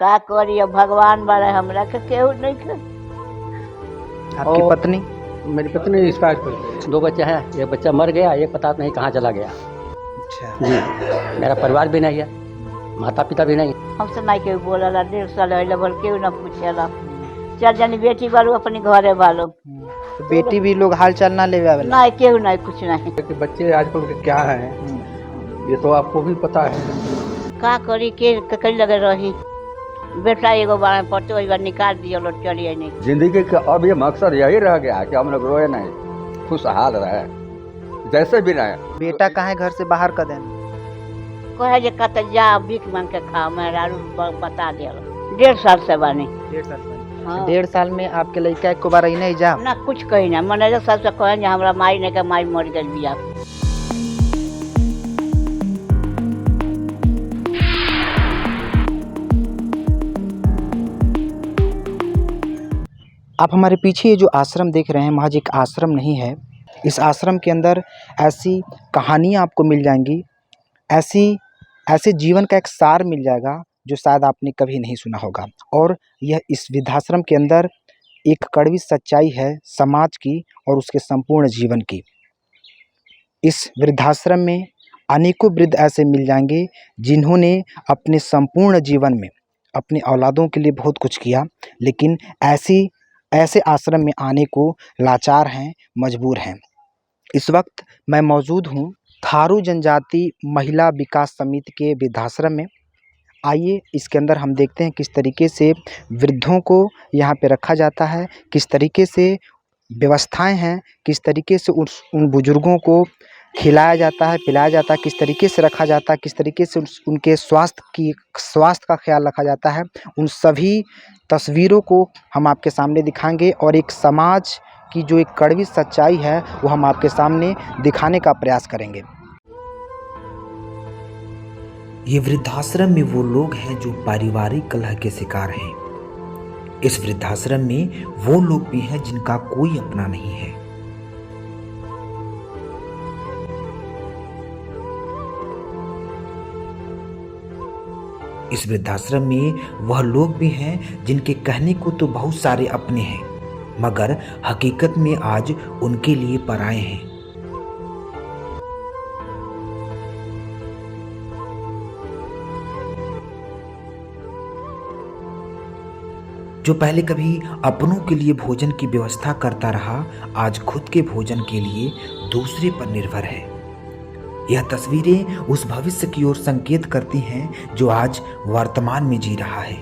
का करी अब भगवान बड़ा हमरा के केहू नहीं के। आपकी पत्नी? मेरी पत्नी एक्सपायर कर गई। 2 बच्चे हैं, एक बच्चा मर गया, एक पता नहीं कहाँ चला गया। अच्छा जी, मेरा परिवार भी नहीं है, माता पिता भी नहीं। हमसे नहीं केहू बोलला, 1.5 साल होइल बोल केहू ना पूछेला। चल जानी बेटी बालू अपनी घरे बालो, तो बेटी भी लोग हाल चाल ना लेवे आवेला? नहीं केहू नहीं कुछ नहीं। कि बच्चे आजकल के क्या हैं ये तो आपको भी पता है। का करी के ककड़ी लगे रही, बेटा एगो बार पड़ते वही बार निकाल दिया लोग चलिए नहीं। जिंदगी का अब ये मकसद यही रह गया है कि हम लोग रोए नहीं, खुशहाल रहे जैसे भी रहे। बेटा कहाँ घर से बाहर कर देना? कहे जे कत जा भीख मांग के खा, मेरा बता दिया 1.5 साल से बानी। 1.5 साल से? हाँ। 1.5 साल में आपके लड़का एको बार ही नहीं जा? ना कुछ कही ना, मैनेजर साहब से कहे जे हमरा माई नहीं के माई मर गई बिया। आप हमारे पीछे ये जो आश्रम देख रहे हैं महज एक आश्रम नहीं है। इस आश्रम के अंदर ऐसी कहानियाँ आपको मिल जाएंगी, ऐसे जीवन का एक सार मिल जाएगा जो शायद आपने कभी नहीं सुना होगा। और यह इस वृद्धाश्रम के अंदर एक कड़वी सच्चाई है समाज की और उसके संपूर्ण जीवन की। इस वृद्धाश्रम में अनेकों वृद्ध ऐसे मिल जाएंगे जिन्होंने अपने संपूर्ण जीवन में अपने औलादों के लिए बहुत कुछ किया, लेकिन ऐसे आश्रम में आने को लाचार हैं, मजबूर हैं। इस वक्त मैं मौजूद हूँ थारू जनजाति महिला विकास समिति के वृद्धाश्रम में। आइए इसके अंदर हम देखते हैं किस तरीके से वृद्धों को यहाँ पे रखा जाता है, किस तरीके से व्यवस्थाएं हैं, किस तरीके से उन बुजुर्गों को खिलाया जाता है, पिलाया जाता है, किस तरीके से रखा जाता है, किस तरीके से उनके स्वास्थ्य का ख्याल रखा जाता है। उन सभी तस्वीरों को हम आपके सामने दिखाएंगे और एक समाज की जो एक कड़वी सच्चाई है वो हम आपके सामने दिखाने का प्रयास करेंगे। ये वृद्धाश्रम में वो लोग हैं जो पारिवारिक कलह के शिकार हैं। इस वृद्धाश्रम में वो लोग भी हैं जिनका कोई अपना नहीं है। इस वृद्धाश्रम में वह लोग भी हैं जिनके कहने को तो बहुत सारे अपने हैं, मगर हकीकत में आज उनके लिए पराए हैं। जो पहले कभी अपनों के लिए भोजन की व्यवस्था करता रहा, आज खुद के भोजन के लिए दूसरे पर निर्भर है। यह तस्वीरें उस भविष्य की ओर संकेत करती हैं जो आज वर्तमान में जी रहा है।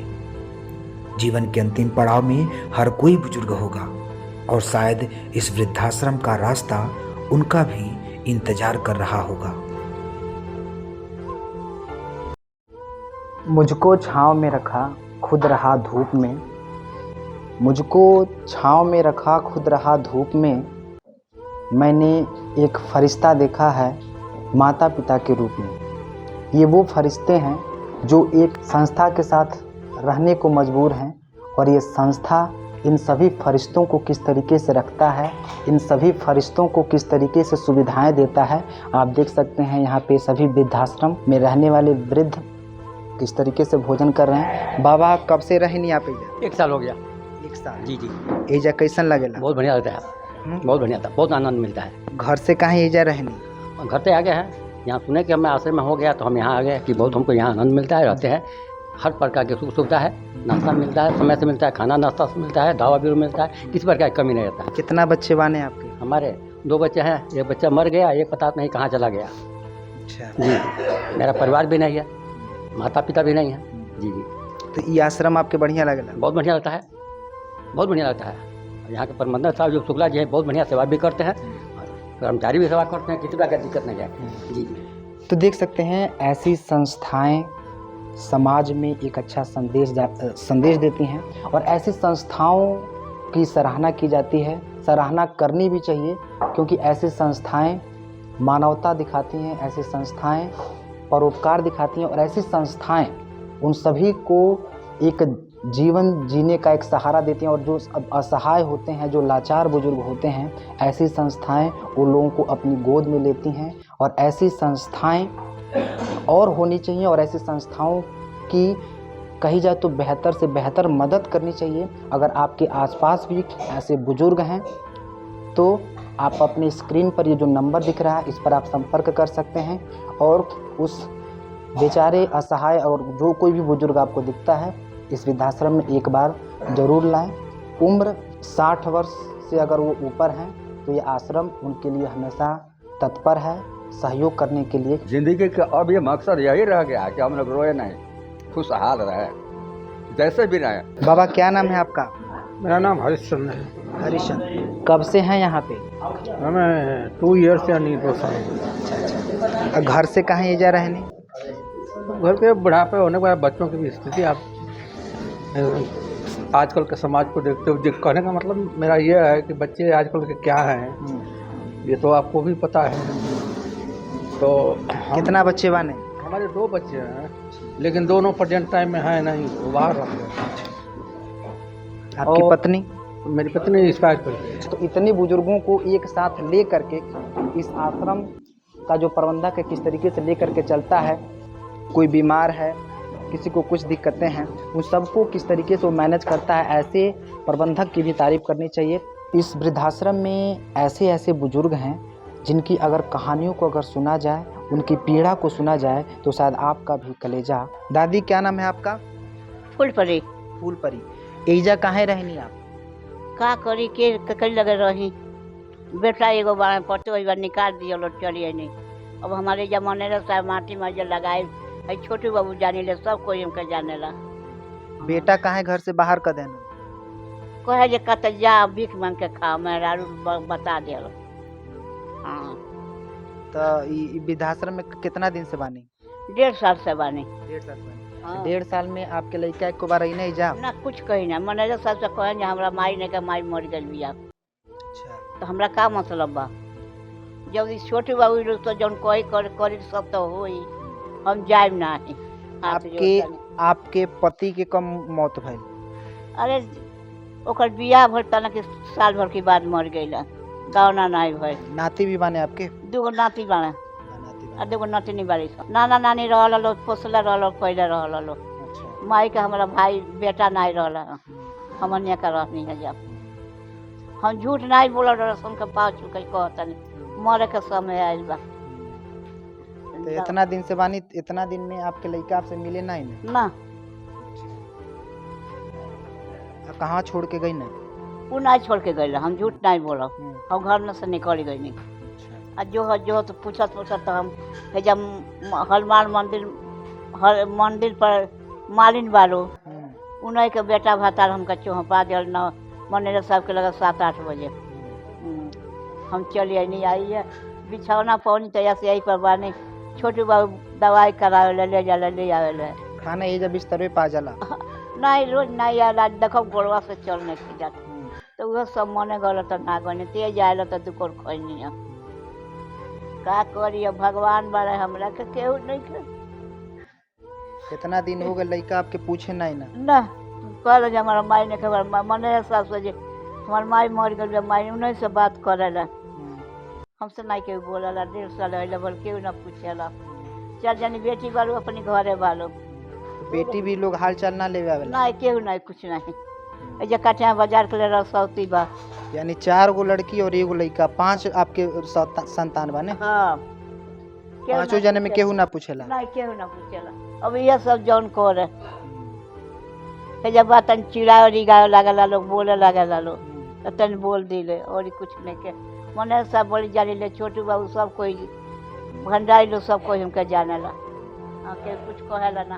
जीवन के अंतिम पड़ाव में हर कोई बुजुर्ग होगा और शायद इस वृद्धाश्रम का रास्ता उनका भी इंतजार कर रहा होगा। मुझको छांव में रखा खुद रहा धूप में, मुझको छांव में रखा खुद रहा धूप में। मैंने एक फरिश्ता देखा है माता पिता के रूप में। ये वो फरिश्ते हैं जो एक संस्था के साथ रहने को मजबूर हैं और ये संस्था इन सभी फरिश्तों को किस तरीके से रखता है, इन सभी फरिश्तों को किस तरीके से सुविधाएं देता है। आप देख सकते हैं यहाँ पे सभी वृद्धाश्रम में रहने वाले वृद्ध किस तरीके से भोजन कर रहे हैं। बाबा कब से रहे नहीं आप? 1 साल हो गया। 1 साल? जी जी। एजा कैसन लगेला? बहुत बढ़िया लगता है, बहुत बढ़िया था, बहुत आनंद मिलता है। घर से कहाँ एजा रहे नहीं? घर से आ गए हैं, यहाँ सुने कि हमें आश्रम में हो गया तो हम यहाँ आ गए कि बहुत हमको यहाँ आनंद मिलता है। रहते हैं, हर प्रकार की सुख सुविधा है, नाश्ता मिलता है, समय से मिलता है, खाना नाश्ता मिलता है, दवा भी मिलता है, किसी प्रकार की कमी नहीं रहता है। कितना बच्चे बाने आपके? हमारे 2 बच्चे हैं, एक बच्चा मर गया, एक पता नहीं कहाँ चला गया। अच्छा जी, मेरा परिवार भी नहीं है, माता पिता भी नहीं है। जी जी। तो ये आश्रम आपके बढ़िया लगेला? बहुत बढ़िया लगता है, बहुत बढ़िया लगता है। यहाँ के प्रबंधक साहब जो शुक्ला जी हैं बहुत बढ़िया सेवा भी करते हैं, कर्मचारी भी सेवा करते हैं, किसी प्रकार की दिक्कत नहीं है। जी जी। तो देख सकते हैं ऐसी संस्थाएं समाज में एक अच्छा संदेश देती हैं और ऐसी संस्थाओं की सराहना की जाती है, सराहना करनी भी चाहिए, क्योंकि ऐसी संस्थाएं मानवता दिखाती हैं, ऐसी संस्थाएं परोपकार दिखाती हैं और ऐसी संस्थाएं उन सभी को एक जीवन जीने का एक सहारा देती हैं। और जो असहाय होते हैं, जो लाचार बुजुर्ग होते हैं, ऐसी संस्थाएं उन लोगों को अपनी गोद में लेती हैं और ऐसी संस्थाएं और होनी चाहिए और ऐसी संस्थाओं की कही जाए तो बेहतर से बेहतर मदद करनी चाहिए। अगर आपके आसपास भी ऐसे बुजुर्ग हैं तो आप अपने स्क्रीन पर ये जो नंबर दिख रहा है इस पर आप संपर्क कर सकते हैं और उस बेचारे असहाय और जो कोई भी बुजुर्ग आपको दिखता है इस वृद्धाश्रम में एक बार ज़रूर लाएं। उम्र 60 वर्ष से अगर वो ऊपर हैं तो ये आश्रम उनके लिए हमेशा तत्पर है सहयोग करने के लिए। जिंदगी का अब ये मकसद यही रह गया है कि हम लोग रोए नहीं, खुशहाल रहे, जैसे भी रहे। बाबा क्या नाम है आपका? मेरा नाम हरिश्चंद्र है। हरिश्चंद्र। कब से हैं यहाँ पे? हमें 2 ईयर्स या नहीं 2 साल। घर से कहाँ ये जा रहने? घर के बुढ़ापे होने के बाद बच्चों की भी स्थिति आप आजकल के समाज को देखते हुए कहने का मतलब मेरा ये है कि बच्चे आजकल के क्या हैं ये तो आपको भी पता है। तो कितना बच्चे बने? हमारे 2 बच्चे हैं लेकिन दोनों प्रेजेंट टाइम में हैं नहीं, वो बाहर रह गए। आपकी और पत्नी? मेरी पत्नी एक्सपायर कर गई। तो इतने बुजुर्गों को एक साथ ले करके इस आश्रम का जो प्रबंधक है किस तरीके से ले करके चलता है, कोई बीमार है, किसी को कुछ दिक्कतें हैं, उन सबको किस तरीके से वो मैनेज करता है, ऐसे प्रबंधक की भी तारीफ करनी चाहिए। इस वृद्धाश्रम में ऐसे ऐसे बुजुर्ग हैं जिनकी अगर कहानियों को अगर सुना जाए, उनकी पीड़ा को सुना जाए तो शायद आपका भी कलेजा। दादी क्या नाम है आपका? फूलपरी। फूलपरी। एजा कहाँ रहनी आप? का करी के ककड़ी लगे रही, बेटा एगो बार पड़ते एक बार निकाल दिया लोग चलिए नहीं। अब हमारे जमाने में साहब माटी में जो लगाए है, छोटू बाबू जाने ले, सब कोई हमके जाने ला। बेटा कहाँ घर से बाहर कर देना? कहे जे कत जा भीख मांग के खा, मैं बता दे। हाँ तो ई वृद्धाश्रम में कितना दिन से बानी? 1.5 साल से बानी। 1.5 साल से बानी। हाँ। 1.5 साल में आपके लड़का एक बार ही नहीं जा? ना कुछ कही ना, मैनेजर साहब से कहे जे हमरा माई ने के माई मर गई बिया। अच्छा। तो हमरा का मतलब बा? जब ई छोटू बाबू लोग तो जौन कोई करी सब तो होई, हम जाइब नहीं। आपके पति के कम मौत भइल? अरे ओकर बियाह भर तना के साल भर के बाद मर गईला, गावना नहीं भइल। नाती भी बाने आपके? 2 नाती बाने नाती आ 2 नातिनी बाड़ी सन। नाना नानी रहल लो, पोसला रहल, पहले रहल लो। अच्छा। माई का हमारा भाई बेटा नहीं रहल, हमनिया का रहनी है। जब हम झूठ नहीं बोल रसन के पाँच के कहतनी मरे के समय आयल बा। तो इतना दिन से बानी, इतना दिन में आपके लड़का आपसे मिले नहीं ना? कहाँ छोड़ के गई ना? वो नहीं छोड़ के गई, हम झूठ नहीं बोलब। हम घर में से निकल गई नहीं। आ जो तो पूछत तो हम जब हनुमान मंदिर पर मालिन बालो, उन्हीं के बेटा भातार हमका चौपा दिल न मैनेजर साहब के लगा 7-8 बजे। हम चलिए नहीं आई है, बिछौना पौनी तैयार से यही पर बानी। छोटू बाबू दवाई करावे ले आवे। खाना ये जब बिस्तर पे पा जाला? नहीं रोज नहीं आला, देखो गोड़वा से चल नहीं जाते तो वह सब मने गल तो ना गने तेज आयल तो दुकोर खैनी का करिए। भगवान बारे हमरा के केहू नहीं के। कितना दिन हो गए लड़का आपके पूछे नहीं ना कल जे हमारा माई ने खबर मने साहब से जे हमार माई मर गई, माई उन्हीं से बात करेला, हमसे नहीं केहू बोलेला। 1.5 साल है बोल केहू ना पूछेला। चल जानी बेटी बालू अपनी घरे बालो, बेटी भी लोग हाल चाल ना ले आवेला? नहीं केहू नहीं, कुछ नहीं। जे कटिया बाजार के ले सौती बा, यानी 4 गो लड़की और 1 गो लड़का, 5 आपके संतान बने? हाँ। 5 जने में केहू ना पूछेला? नहीं केहू ना पूछेला। अब यह सब जौन करे जब बात चिड़ा रिगा लागला लोग बोले लागला लोग तो तन बोल दिले और कुछ नहीं के। मने सब बोली जाने ले, छोटू बाबू सब कोई भंडारी लोग सब कोई हमके जाने ला, के कुछ कहेला ना।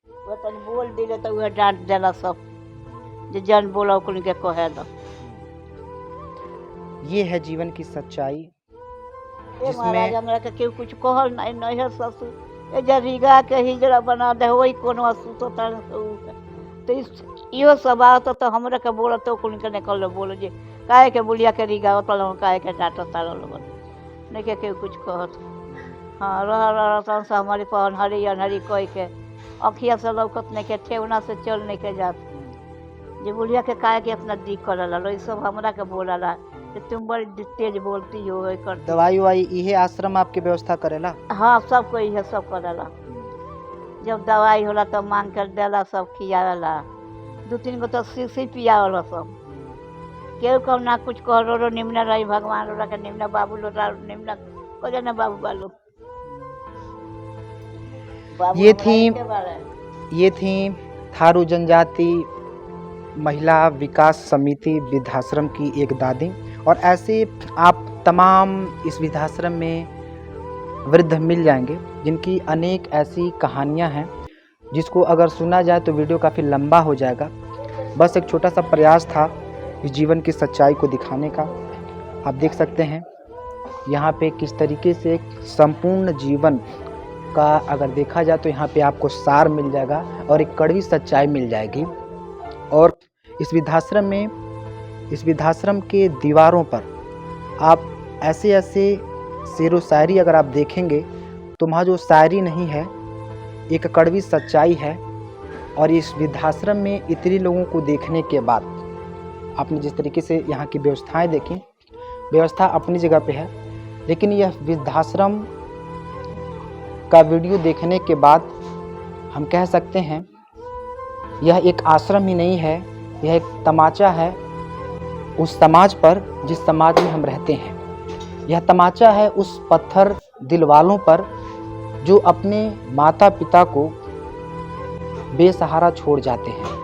वो तन बोल दिले तो वह डांट देला सब, जो जन बोला उन के कहे दो। ये है जीवन की सच्चाई महाराज हमरा के केहू कुछ कहल नहीं है। ससुर ए जरीगा के हिजड़ा बना दे वही कोनो सुतो तो इहो सब आता तो हमरा के बोला तो कुन के निकल बोलो जे काहे के बुलिया के रिगा तलो काहे के डाटा तालो लोग नहीं के केहू कुछ कहत। हाँ रह तन से हमारी पहन हरी अनहरी कोई के अखिया से लौकत नहीं के, ठेवना से चल नहीं के जात जे बुलिया के काहे के अपना दी करला लो। सब हमरा के बोलाला कि तुम बड़ी तेज बोलती हो करती। दवाई वाई इहे आश्रम आपके व्यवस्था करेला? हाँ सब कोई है, सब करेला। जब दवाई होला तब मांग कर देला, सब खियावेला। 2-3 गो तो शीशी पियावला सब। केहू कम ना कुछ कह रो निमन रही, भगवान रो के निमन, बाबू लो निमन कहे ना बाबू बालो। बाबू ये हमरा थी एके बारे। ये थी थारू जनजाति महिला विकास समिति वृद्धाश्रम की एक दादी। और ऐसे आप तमाम इस वृद्धाश्रम में वृद्ध मिल जाएंगे जिनकी अनेक ऐसी कहानियां हैं जिसको अगर सुना जाए तो वीडियो काफ़ी लंबा हो जाएगा। बस एक छोटा सा प्रयास था इस जीवन की सच्चाई को दिखाने का। आप देख सकते हैं यहाँ पे किस तरीके से एक संपूर्ण जीवन का अगर देखा जाए तो यहाँ पे आपको सार मिल जाएगा और एक कड़वी सच्चाई मिल जाएगी। और इस वृद्धाश्रम के दीवारों पर आप ऐसे ऐसे शेरो शायरी अगर आप देखेंगे तो वहाँ जो शायरी नहीं है, एक कड़वी सच्चाई है। और इस वृद्धाश्रम में इतने लोगों को देखने के बाद आपने जिस तरीके से यहाँ की व्यवस्थाएं देखी, व्यवस्था अपनी जगह पे है, लेकिन यह वृद्धाश्रम का वीडियो देखने के बाद हम कह सकते हैं यह एक आश्रम ही नहीं है, यह एक तमाचा है उस समाज पर जिस समाज में हम रहते हैं। यह तमाचा है उस पत्थर दिल वालों पर जो अपने माता पिता को बेसहारा छोड़ जाते हैं।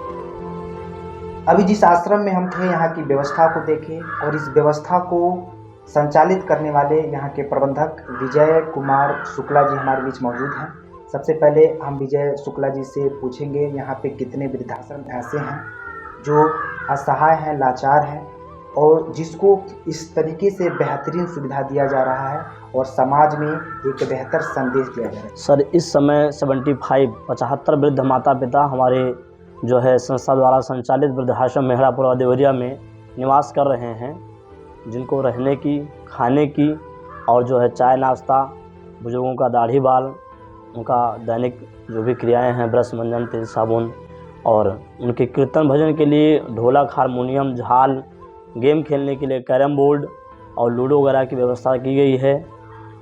अभी जिस आश्रम में हम थे यहाँ की व्यवस्था को देखें और इस व्यवस्था को संचालित करने वाले यहाँ के प्रबंधक विजय कुमार शुक्ला जी हमारे बीच मौजूद हैं। सबसे पहले हम विजय शुक्ला जी से पूछेंगे यहाँ पे कितने वृद्धाश्रम ऐसे हैं जो असहाय हैं, लाचार हैं और जिसको इस तरीके से बेहतरीन सुविधा दिया जा रहा है और समाज में एक बेहतर संदेश दिया जा रहा है। सर इस समय 75 वृद्ध माता पिता हमारे जो है संस्था द्वारा संचालित वृद्धाश्रम मेहरापुर देवरिया में निवास कर रहे हैं, जिनको रहने की, खाने की और जो है चाय नाश्ता, बुजुर्गों का दाढ़ी बाल, उनका दैनिक जो भी क्रियाएं हैं, ब्रश मंजन तेल साबुन, और उनके कीर्तन भजन के लिए ढोलक, हारमोनियम, झाल, गेम खेलने के लिए कैरम बोर्ड और लूडो वगैरह की व्यवस्था की गई है।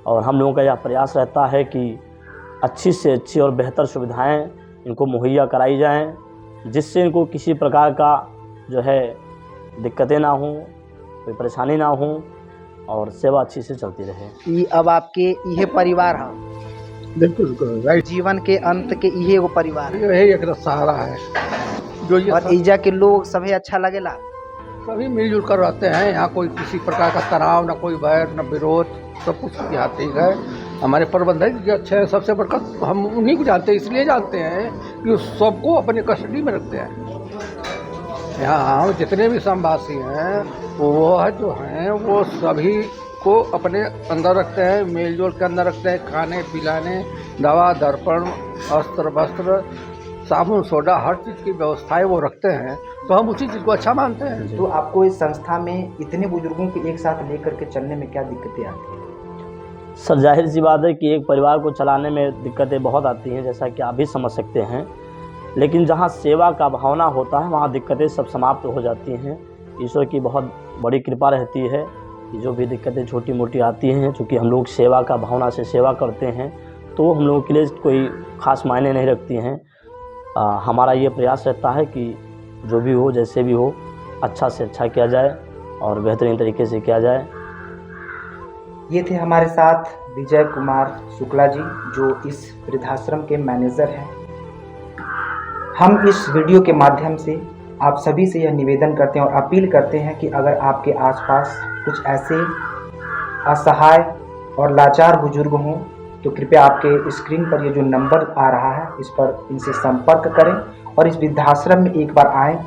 और हम लोगों का यह प्रयास रहता है कि अच्छी से अच्छी और बेहतर सुविधाएं इनको मुहैया कराई जाएं, जिससे इनको किसी प्रकार का जो है दिक्कतें ना हों, कोई परेशानी ना हो और सेवा अच्छी से चलती रहे। ये अब आपके यह परिवार है, बिल्कुल राइट। जीवन के अंत के यही एगो परिवार है यही एक सहारा है जो ये और ईजा के लोग सभी अच्छा लगेला। सभी मिलजुल कर रहते हैं यहाँ, कोई किसी प्रकार का तनाव, ना कोई बैर, ना विरोध, सब कुछ यहाँ ठीक है। हमारे प्रबंधक जी अच्छे हैं, सबसे बढ़कर हम उन्हीं को जानते हैं, इसलिए जानते हैं कि सबको अपने कस्टडी में रखते हैं। यहाँ जितने भी संवासी हैं वो जो हैं वो सभी को अपने अंदर रखते हैं, मेलजोल के अंदर रखते हैं। खाने पिलाने, दवा, दर्पण, अस्त्र वस्त्र, साबुन सोडा, हर चीज़ की व्यवस्थाएं वो रखते हैं, तो हम उसी चीज़ को अच्छा मानते हैं। तो आपको इस संस्था में इतने बुजुर्गों को एक साथ लेकर के चलने में क्या दिक्कतें आती हैं? सर जाहिर सी बात है कि एक परिवार को चलाने में दिक्कतें बहुत आती हैं, जैसा कि आप भी समझ सकते हैं, लेकिन जहाँ सेवा का भावना होता है वहाँ दिक्कतें सब समाप्त हो जाती हैं। ईश्वर की बहुत बड़ी कृपा रहती है कि जो भी दिक्कतें छोटी मोटी आती हैं, चूँकि हम लोग सेवा का भावना से सेवा करते हैं तो हम लोगों के लिए कोई ख़ास मायने नहीं रखती हैं। हमारा ये प्रयास रहता है कि जो भी हो, जैसे भी हो, अच्छा से अच्छा किया जाए और बेहतरीन तरीके से किया जाए। ये थे हमारे साथ विजय कुमार शुक्ला जी जो इस वृद्धाश्रम के मैनेजर हैं। हम इस वीडियो के माध्यम से आप सभी से यह निवेदन करते हैं और अपील करते हैं कि अगर आपके आसपास कुछ ऐसे असहाय और लाचार बुजुर्ग हों तो कृपया आपके स्क्रीन पर ये जो नंबर आ रहा है इस पर इनसे संपर्क करें और इस वृद्धाश्रम में एक बार आएँ,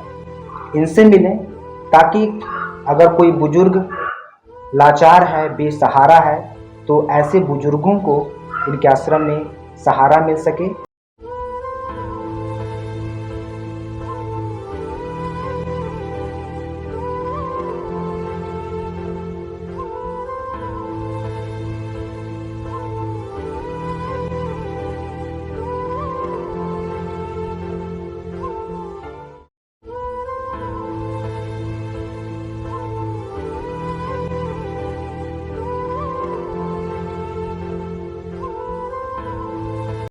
इनसे मिलें, ताकि अगर कोई बुजुर्ग लाचार है, बेसहारा है, तो ऐसे बुजुर्गों को इनके आश्रम में सहारा मिल सके।